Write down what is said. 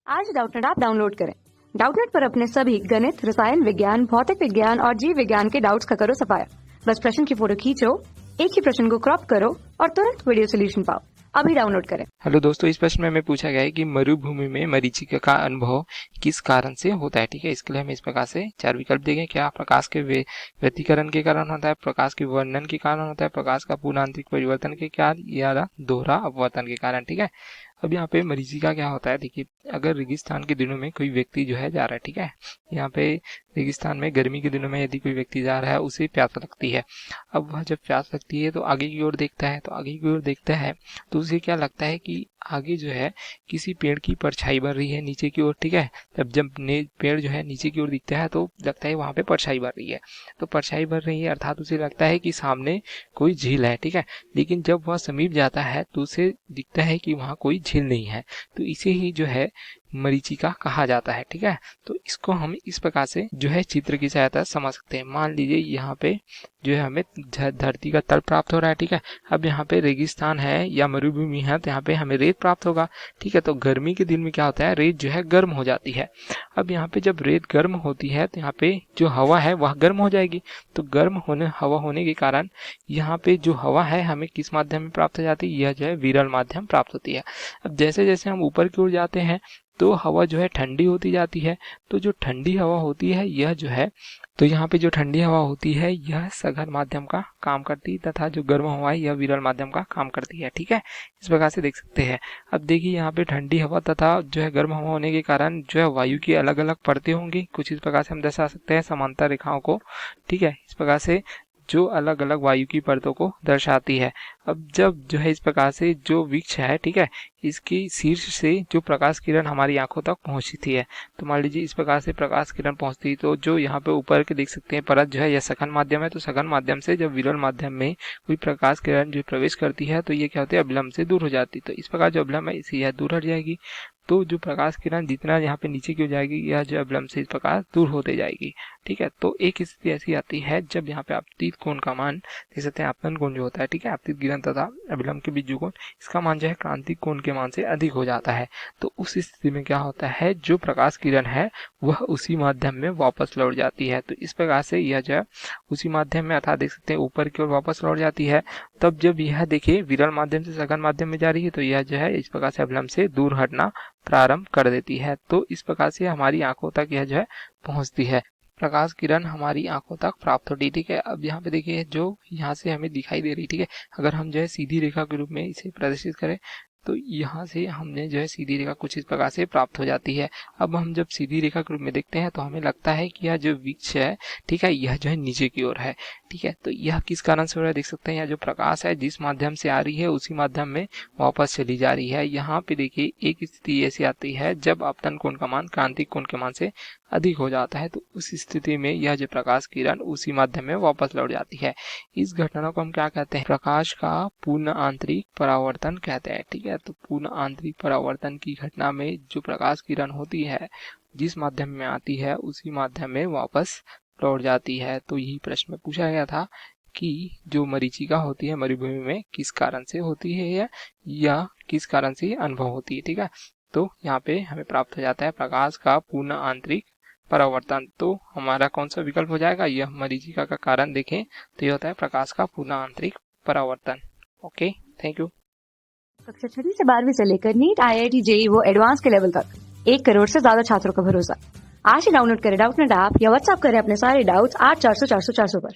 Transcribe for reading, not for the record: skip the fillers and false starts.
आज Doubtnut app download करें। Doubtnut पर अपने सभी गणित, रसायन विज्ञान, भौतिक विज्ञान और जीव विज्ञान के डाउट्स का करो सफाया। बस प्रश्न की फोटो खींचो, एक ही प्रश्न को क्रॉप करो और तुरंत वीडियो सोल्यूशन पाओ। अभी डाउनलोड करें। हेलो दोस्तों, इस प्रश्न में हमें पूछा गया है कि मरुभूमि में मरीचिका का अनुभव किस कारण से होता है। ठीक है, इसके लिए हमें इस प्रकार से चार विकल्प देंगे। क्या प्रकाश के व्यतिकरण के कारण होता है, प्रकाश के वर्णन के कारण होता है, प्रकाश का पूर्ण आंतरिक परिवर्तन के कारण या दोहरा अपवर्तन के कारण। ठीक है, अब यहाँ पे मरीचिका क्या होता है, देखिए अगर रेगिस्तान के दिनों में कोई व्यक्ति जो है जा रहा है, ठीक है, यहाँ पे रेगिस्तान में गर्मी के दिनों में यदि कोई व्यक्ति जा रहा है, उसे प्यास लगती है। अब वह जब प्यास लगती है तो आगे की ओर देखता है, तो उसे क्या लगता है कि आगे जो है किसी पेड़ की परछाई बन रही है नीचे की ओर। ठीक है, जब पेड़ जो है नीचे की ओर दिखता है तो लगता है वहां पे परछाई बन रही है, तो परछाई बन रही है अर्थात उसे लगता है कि सामने कोई झील है। ठीक है, लेकिन जब वह समीप जाता है तो उसे दिखता है कि वहां कोई झील नहीं है, तो इसे ही जो है मरीचिका कहा जाता है। ठीक है, तो इसको हम इस प्रकार से जो है चित्र की सहायता से समझ सकते हैं। मान लीजिए यहाँ पे जो है हमें धरती का तल प्राप्त हो रहा है। ठीक है, अब यहाँ पे रेगिस्तान है या मरुभूमि है तो यहाँ पे हमें रेत प्राप्त होगा। ठीक है, तो गर्मी के दिन में क्या होता है, रेत जो है गर्म हो जाती है। अब यहाँ पे जब रेत गर्म होती है तो यहाँ पे जो हवा है वह गर्म हो जाएगी, तो गर्म हवा होने के कारण यहाँ पे जो हवा है हमें किस माध्यम में प्राप्त हो जाती है, यह जो है विरल माध्यम प्राप्त होती है। अब जैसे जैसे हम ऊपर की ओर जाते हैं तो हवा जो है ठंडी होती जाती है, तो जो ठंडी हवा होती है यह जो है, तो यहाँ पे जो ठंडी हवा होती है यह सघन माध्यम का काम करती है तथा जो गर्म हवा है यह विरल माध्यम का काम करती है। ठीक है, इस प्रकार से देख सकते हैं। अब देखिए यहाँ पे ठंडी हवा तथा जो है गर्म हवा होने के कारण जो है वायु की अलग अलग परतें होंगी, कुछ इस प्रकार से हम दर्शा सकते हैं समांतर रेखाओं को। ठीक है, इस प्रकार से जो अलग अलग वायु की परतों को दर्शाती है। अब जब जो है इस प्रकार से जो वृक्ष है, ठीक है, इसकी शीर्ष से जो प्रकाश किरण हमारी आंखों तक पहुंचती है, तो मान लीजिए इस प्रकार से प्रकाश किरण पहुंचती है, तो जो यहाँ पे ऊपर के देख सकते हैं परत जो है यह सघन माध्यम है, तो सघन माध्यम से जब विरल माध्यम में कोई प्रकाश किरण जो प्रवेश करती है तो ये क्या होती है, अभिलंब से दूर हो जाती है। तो इस प्रकार जो अभिलंब है इसी यह दूर हट जाएगी, तो जो प्रकाश किरण जितना यहाँ पे नीचे की हो जाएगी यह जो अभिलंब से इस प्रकार दूर होते जाएगी। ठीक है, तो एक स्थिति ऐसी आती है जब यहाँ पे आपतित कोण का मान देख सकते हैं, आपतन कोण जो होता है, ठीक है, आपतित किरण तथा अभिलंब के बीच जो कोण, इसका मान जो है क्रांतिक कोण के मान से अधिक हो जाता है। तो उस स्थिति में क्या होता है, जो प्रकाश किरण है वह उसी माध्यम में वापस लौट जाती है। तो इस प्रकार से यह जो है उसी माध्यम में अर्थात देख सकते हैं ऊपर की ओर वापस लौट जाती है। तब जब यह देखिए विरल माध्यम से सघन माध्यम में जा रही है तो यह जो है इस प्रकार से अभिलंब से दूर हटना प्रारंभ कर देती है। तो इस प्रकार से हमारी आंखों तक यह जो है पहुंचती है, प्रकाश किरण हमारी आंखों तक प्राप्त होती है। ठीक है, अब यहाँ पे देखिए जो यहाँ से हमें दिखाई दे रही, ठीक है, अगर हम जो है सीधी रेखा के रूप में इसे प्रदर्शित करें तो यहाँ से हमने जो है सीधी रेखा कुछ इस प्रकार से प्राप्त हो जाती है। अब हम जब सीधी रेखा के रूप में देखते हैं तो हमें लगता है कि यह जो वृक्ष है, ठीक है, यह जो है नीचे की ओर है। ठीक है, तो यह किस कारण से हो रहा है, देख सकते हैं, यह जो प्रकाश है जिस माध्यम से आ रही है उसी माध्यम में वापस चली जा रही है। यहाँ पे देखिए एक स्थिति ऐसी आती है जब आपतन कोण का मान क्रांतिक कोण के मान से अधिक हो जाता है, तो उस स्थिति में यह जो प्रकाश किरण उसी माध्यम में वापस लौट जाती है। इस घटना को हम क्या कहते हैं, प्रकाश का पूर्ण आंतरिक परावर्तन कहते हैं। ठीक है, तो पूर्ण आंतरिक परावर्तन की घटना में जो प्रकाश किरण होती है जिस माध्यम में आती है उसी माध्यम में वापस लौट जाती है। तो यही प्रश्न में पूछा गया था कि जो मरीचिका होती है मरुभूमि में किस कारण से होती है या किस कारण से अनुभव होती है। ठीक है, तो यहाँ पे हमें प्राप्त हो जाता है प्रकाश का पूर्ण आंतरिक परावर्तन। तो हमारा कौन सा विकल्प हो जाएगा, यह मरीचिका का कारण देखें तो यह होता है प्रकाश का पूर्ण आंतरिक परावर्तन। Okay, thank you. कक्षा 6 से 12वीं से लेकर नीट, IIT, JEE वो एडवांस के लेवल तक 1 करोड़ से ज्यादा छात्रों का भरोसा। आज ही डाउनलोड करें डाउटनेट ऐप या व्हाट्सएप करें अपने सारे डाउट्स 8400 400 400 पर।